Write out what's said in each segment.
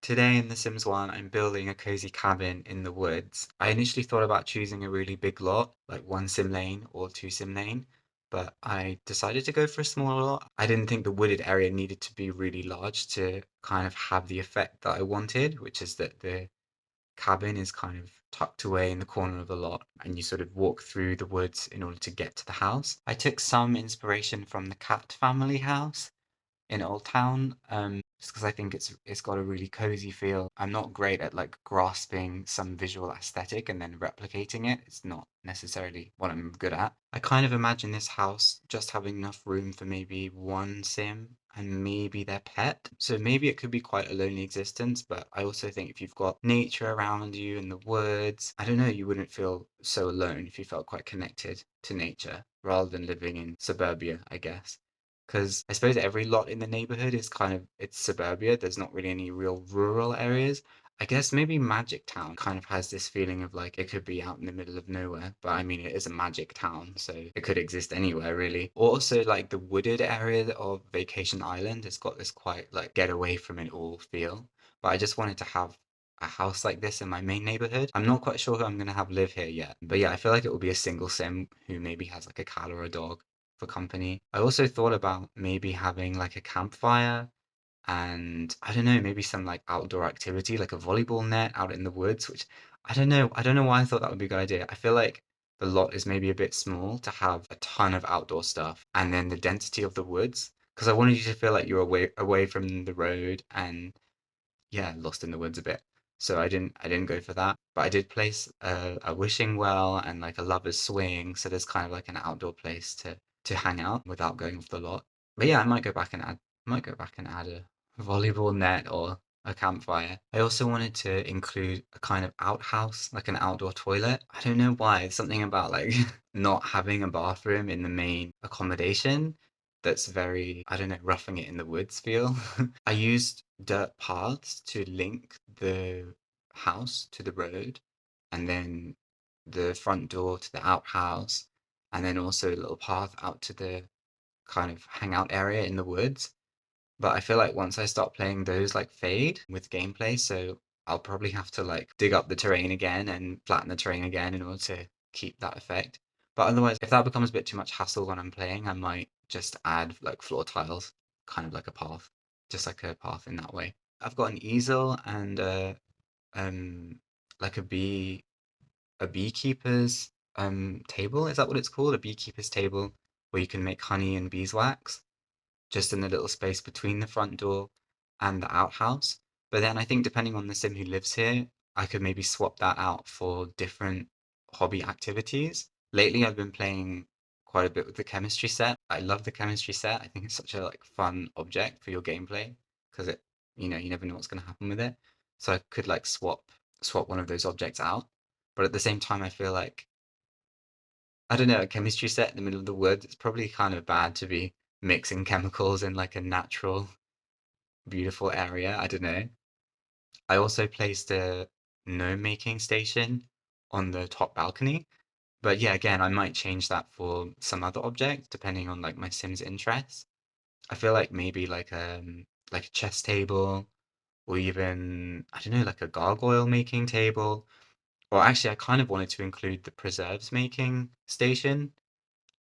Today in The Sims 1, I'm building a cozy cabin in the woods. I initially thought about choosing a really big lot, like one sim lane or two sim lane, but I decided to go for a smaller lot. I didn't think the wooded area needed to be really large to kind of have the effect that I wanted, which is that the cabin is kind of tucked away in the corner of the lot, and you sort of walk through the woods in order to get to the house. I took some inspiration from the Cat Family house in Old Town, just because I think it's got a really cozy feel. I'm not great at like grasping some visual aesthetic and then replicating it. It's not necessarily what I'm good at. I kind of imagine this house just having enough room for maybe one sim and maybe their pet. So maybe it could be quite a lonely existence, but I also think if you've got nature around you in the woods, I don't know, you wouldn't feel so alone if you felt quite connected to nature rather than living in suburbia, I guess. Because I suppose every lot in the neighborhood is kind of it's suburbia. There's not really any real rural areas. I guess maybe Magic Town kind of has this feeling of like it could be out in the middle of nowhere, but I mean it is a magic town, so it could exist anywhere really. Also, like the wooded area of Vacation Island has got this quite like get away from it all feel. But I just wanted to have a house like this in my main neighborhood. I'm not quite sure who I'm gonna have live here yet, but yeah, I feel like it will be a single sim who maybe has like a cat or a dog for company. I also thought about maybe having like a campfire and I don't know, maybe some like outdoor activity like a volleyball net out in the woods, which I don't know. I don't know why I thought that would be a good idea. I feel like the lot is maybe a bit small to have a ton of outdoor stuff and then the density of the woods. Because I wanted you to feel like you're away from the road and yeah, lost in the woods a bit. So I didn't go for that, but I did place a wishing well and like a lover's swing. So there's kind of like an outdoor place to hang out without going off the lot. But yeah, might go back and add a volleyball net or a campfire. I also wanted to include a kind of outhouse, like an outdoor toilet. I don't know why. It's something about like not having a bathroom in the main accommodation that's very, I don't know, roughing it in the woods feel. I used dirt paths to link the house to the road, and then the front door to the outhouse, and then also a little path out to the kind of hangout area in the woods. But I feel like once I start playing those like fade with gameplay, so I'll probably have to like dig up the terrain again and flatten the terrain again in order to keep that effect. But otherwise, if that becomes a bit too much hassle when I'm playing, I might just add like floor tiles, kind of like a path, just like a path in that way. I've got an easel and um like a beekeeper's table. Is that what it's called? A beekeeper's table where you can make honey and beeswax just in the little space between the front door and the outhouse. But then I think depending on the sim who lives here, I could maybe swap that out for different hobby activities. Lately, I've been playing quite a bit with the chemistry set. I love the chemistry set. I think it's such a like fun object for your gameplay because it, you never know what's going to happen with it. So I could like swap one of those objects out. But at the same time, I feel like I don't know, a chemistry set in the middle of the woods, it's probably kind of bad to be mixing chemicals in like a natural, beautiful area. I don't know. I also placed a gnome making station on the top balcony. But yeah, again, I might change that for some other object depending on like my Sim's interests. I feel like maybe like a chess table or even I don't know, like a gargoyle making table. Or actually I kind of wanted to include the preserves making station.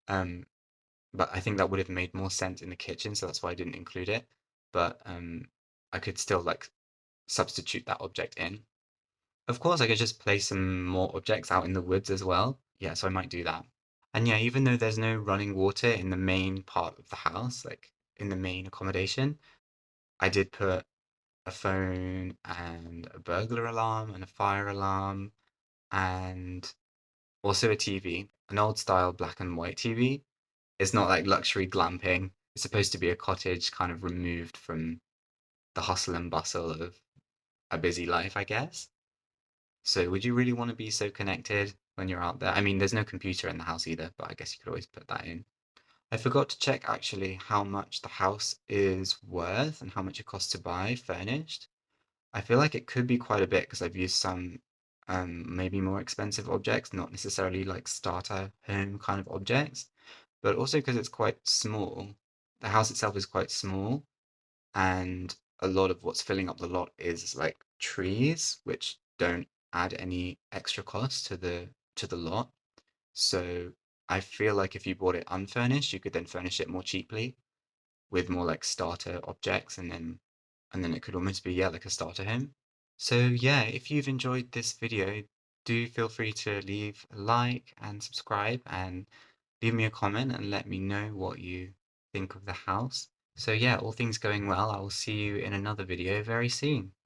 Um, but I think that would have made more sense in the kitchen, so that's why I didn't include it. But I could still like substitute that object in. Of course, I could just place some more objects out in the woods as well. Yeah, so I might do that. And yeah, even though there's no running water in the main part of the house, like in the main accommodation, I did put a phone and a burglar alarm and a fire alarm and also a TV, an old style black and white TV. It's not like luxury glamping. It's supposed to be a cottage kind of removed from the hustle and bustle of a busy life, I guess. So would you really want to be so connected when you're out there? I mean, there's no computer in the house either, but I guess you could always put that in. I forgot to check actually how much the house is worth and how much it costs to buy furnished. I feel like it could be quite a bit because I've used some maybe more expensive objects, not necessarily like starter home kind of objects, but also because it's quite small. The house itself is quite small, and a lot of what's filling up the lot is like trees, which don't add any extra cost to the lot. So I feel like if you bought it unfurnished, you could then furnish it more cheaply with more like starter objects, and then it could almost be, yeah, like a starter home. So yeah, if you've enjoyed this video, do feel free to leave a like and subscribe and leave me a comment and let me know what you think of the house. So yeah, all things going well, I will see you in another video very soon.